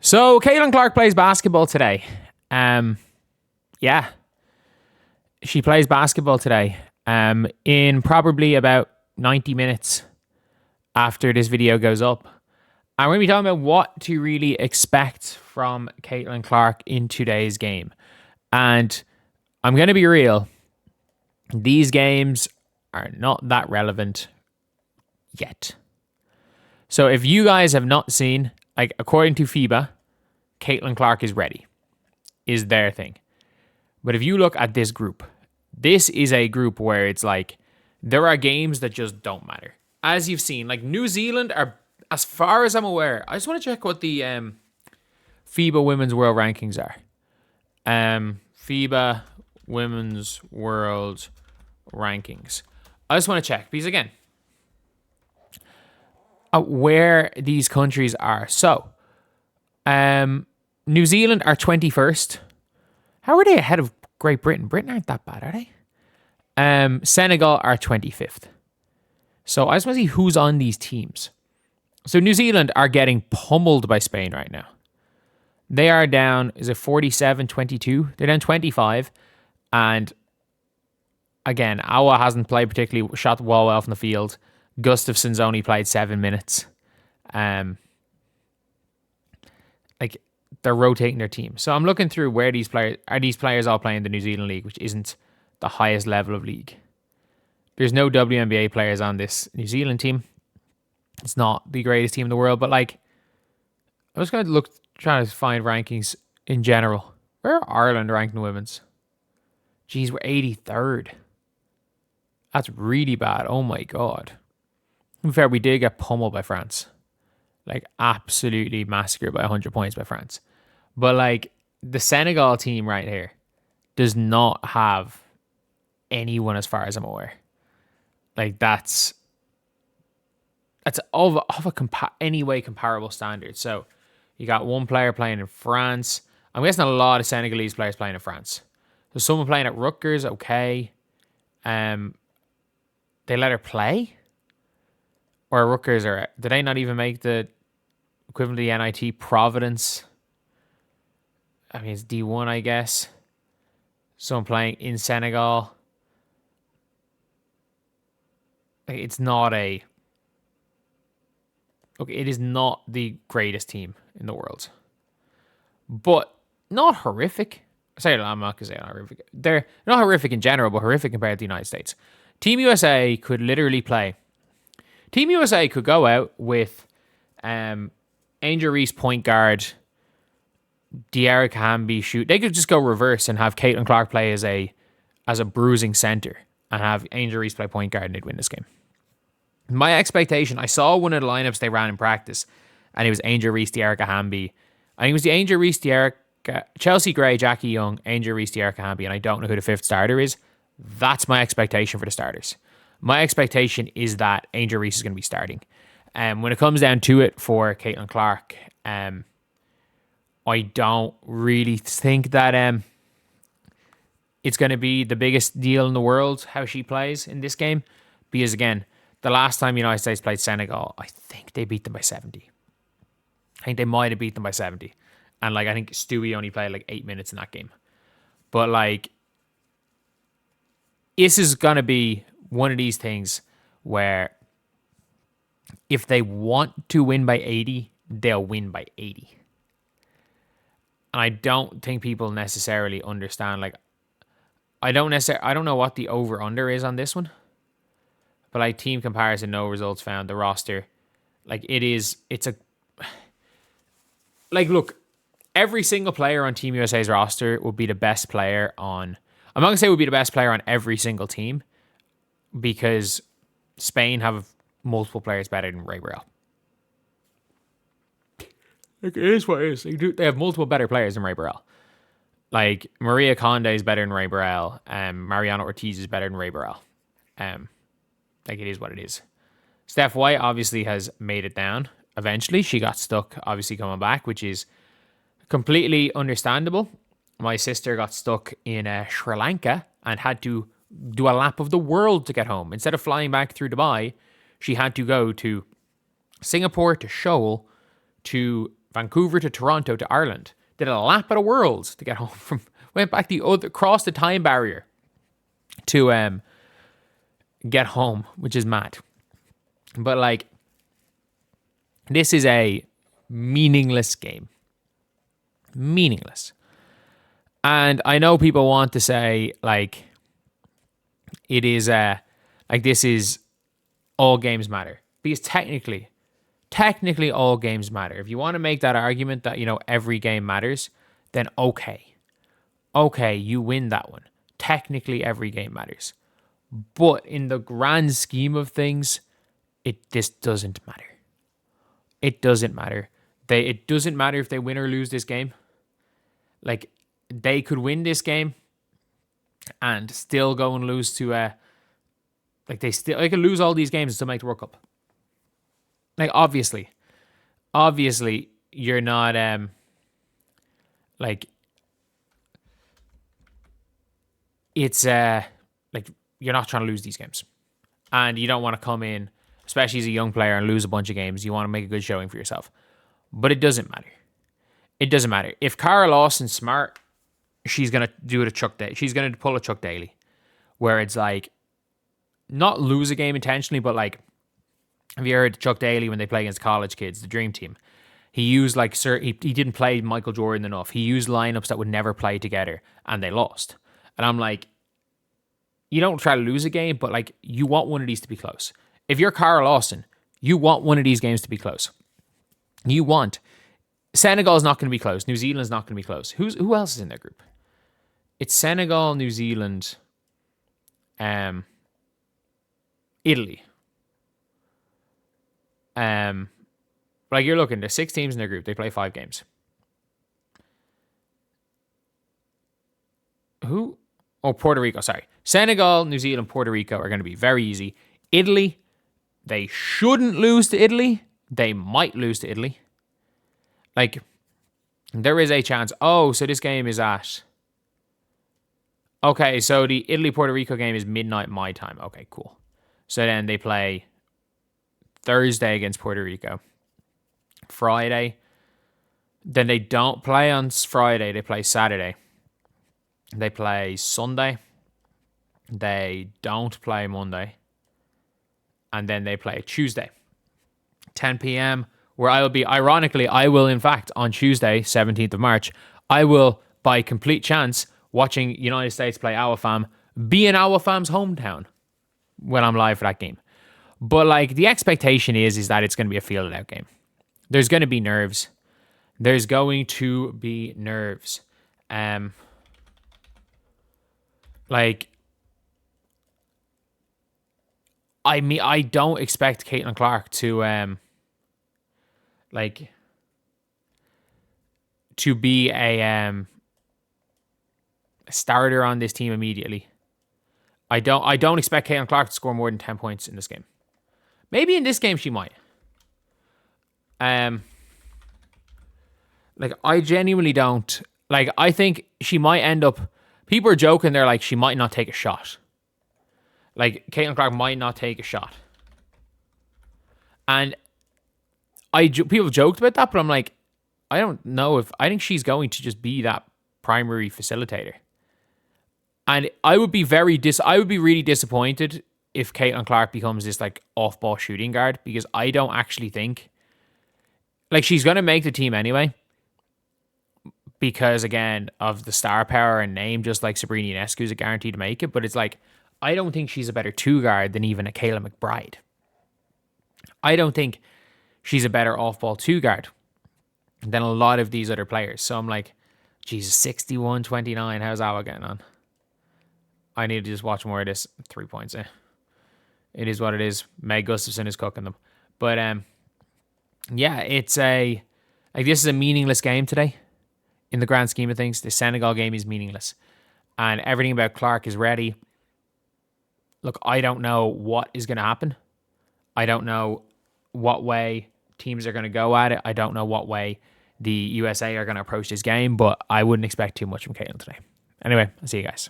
So Caitlin Clark plays basketball today. Yeah, she plays basketball today. In probably about 90 minutes after this video goes up. And we're going to be talking about what to really expect from Caitlin Clark in today's game. And I'm going to be real. These games are not that relevant yet. So if you guys have not seen, like according to FIBA, Caitlin Clark is ready, is their thing. But if you look at this group, this is a group where it's like, there are games that just don't matter. As you've seen, like New Zealand are, as far as I'm aware, I just want to check what the FIBA Women's World Rankings are. FIBA Women's World Rankings. I just want to check, because again, where these countries are. So, New Zealand are 21st. How are they ahead of Great Britain? Britain aren't that bad, are they? Senegal are 25th. So I just want to see who's on these teams. So New Zealand are getting pummeled by Spain right now. They are down, is it 47-22? They're down 25. And again, Awa hasn't played particularly, shot the ball well from the field. Gustafson's only played 7 minutes. Like, they're rotating their team. So I'm looking through where these players all playing the New Zealand League, which isn't the highest level of league. There's no WNBA players on this New Zealand team. It's not the greatest team in the world, but like, I was going to trying to find rankings in general. Where are Ireland ranked in women's? Geez, we're 83rd. That's really bad. Oh my God. To be fair, we did get pummeled by France. Like, absolutely massacred by 100 points by France. But like, the Senegal team right here does not have anyone as far as I'm aware. Like, that's of a anyway comparable standard. So you got one player playing in France. I'm guessing a lot of Senegalese players playing in France. So someone playing at Rutgers, okay. They let her play? Or Rutgers, did they not even make the equivalent of the NIT? Providence? I mean, it's D1, I guess. Someone playing in Senegal. It's not it is not the greatest team in the world. But not horrific. I'm not going to say not horrific. They're not horrific in general, but horrific compared to the United States. Team USA could literally play. Team USA could go out with Angel Reese point guard, De'Ara Hamby shoot. They could just go reverse and have Caitlin Clark play as a bruising center and have Angel Reese play point guard and they'd win this game. My expectation, I saw one of the lineups they ran in practice and it was Angel Reese, De'Ara Hamby. I think it was the Angel Reese, Chelsea Gray, Jackie Young, Angel Reese, De'Ara Hamby, and I don't know who the fifth starter is. That's my expectation for the starters. My expectation is that Angel Reese is going to be starting. When it comes down to it for Caitlin Clark, I don't really think that it's going to be the biggest deal in the world how she plays in this game. Because again, the last time the United States played Senegal, I think they beat them by 70. I think they might have beat them by 70. And like, I think Stewie only played like 8 minutes in that game. But like, this is going to be one of these things where if they want to win by 80, they'll win by 80. And I don't think people necessarily understand, like, I don't know what the over-under is on this one. But like, team comparison, no results found, the roster, like, look, every single player on Team USA's roster would be the best player on, I'm not going to say would be the best player on every single team, because Spain have multiple players better than Ray Burrell. Like, it is what it is. They have multiple better players than Ray Burrell. Like, Maria Conde is better than Ray Burrell. Mariana Ortiz is better than Ray Burrell. Like, it is what it is. Steph White obviously has made it down. Eventually, she got stuck, obviously coming back, which is completely understandable. My sister got stuck in Sri Lanka and had to do a lap of the world to get home. Instead of flying back through Dubai, she had to go to Singapore, to Seoul, to Vancouver to Toronto to Ireland. Did a lap of the world to get home from. Went back across the time barrier to get home, which is mad. But like, this is a meaningless game. Meaningless. And I know people want to say like it is like this is all games matter. Because technically all games matter. If you want to make that argument that, you know, every game matters, then okay. Okay, you win that one. Technically every game matters. But in the grand scheme of things, this doesn't matter. It doesn't matter. It doesn't matter if they win or lose this game. Like, they could win this game and still go and lose to they could lose all these games and still make the World Cup. Like, obviously you're not like, it's like, you're not trying to lose these games, and you don't want to come in, especially as a young player, and lose a bunch of games. You want to make a good showing for yourself. But it doesn't matter. It doesn't matter. If Cara Lawson's smart, she's going to do it a Chuck Daly. She's going to pull a Chuck Daly, where it's like, not lose a game intentionally, but like, have you heard Chuck Daly when they play against college kids, the Dream Team? He used like, he didn't play Michael Jordan enough. He used lineups that would never play together, and they lost. And I'm like, you don't try to lose a game, but like, you want one of these to be close. If you're Cara Lawson, you want one of these games to be close. You want. Senegal's not going to be close. New Zealand's not going to be close. Who else is in their group? It's Senegal, New Zealand, Italy. Like, you're looking, there's 6 teams in their group. They play 5 games. Who? Oh, Puerto Rico, sorry. Senegal, New Zealand, Puerto Rico are going to be very easy. Italy, they shouldn't lose to Italy. They might lose to Italy. Like, there is a chance. Oh, so this game is at... Okay, so the Italy-Puerto Rico game is midnight my time. Okay, cool. So then they play Thursday against Puerto Rico. Friday. Then they don't play on Friday. They play Saturday. They play Sunday. They don't play Monday. And then they play Tuesday. 10 p.m. where I will be, ironically, in fact, on Tuesday, 17th of March, I will, by complete chance, watching United States play Awafam, be in Awafam's hometown when I'm live for that game. But like, the expectation is that it's going to be a fielded out game. There's going to be nerves. There's going to be nerves. Like, I mean, I don't expect Caitlin Clark to to be a starter on this team immediately. I don't expect Caitlin Clark to score more than 10 points in this game. Maybe in this game she might. Like, I genuinely don't. Like, I think she might end up... People are joking, they're like, she might not take a shot. Like, Caitlin Clark might not take a shot. And people joked about that, but I'm like, I don't know if... I think she's going to just be that primary facilitator. And I would be really disappointed if Caitlin Clark becomes this, like, off-ball shooting guard, because I don't actually think... Like, she's going to make the team anyway, because, again, of the star power and name, just like Sabrina Ionescu is a guaranteed to make it. But it's like, I don't think she's a better 2-guard than even a Kayla McBride. I don't think she's a better off-ball 2-guard than a lot of these other players. So I'm like, Jesus, 61-29. How's Awa getting on? I need to just watch more of this 3 points. It is what it is. Meg Gustafson is cooking them. But yeah, it's this is a meaningless game today. In the grand scheme of things, the Senegal game is meaningless. And everything about Clark is ready. Look, I don't know what is going to happen. I don't know what way teams are going to go at it. I don't know what way the USA are going to approach this game, but I wouldn't expect too much from Caitlin today. Anyway, I'll see you guys.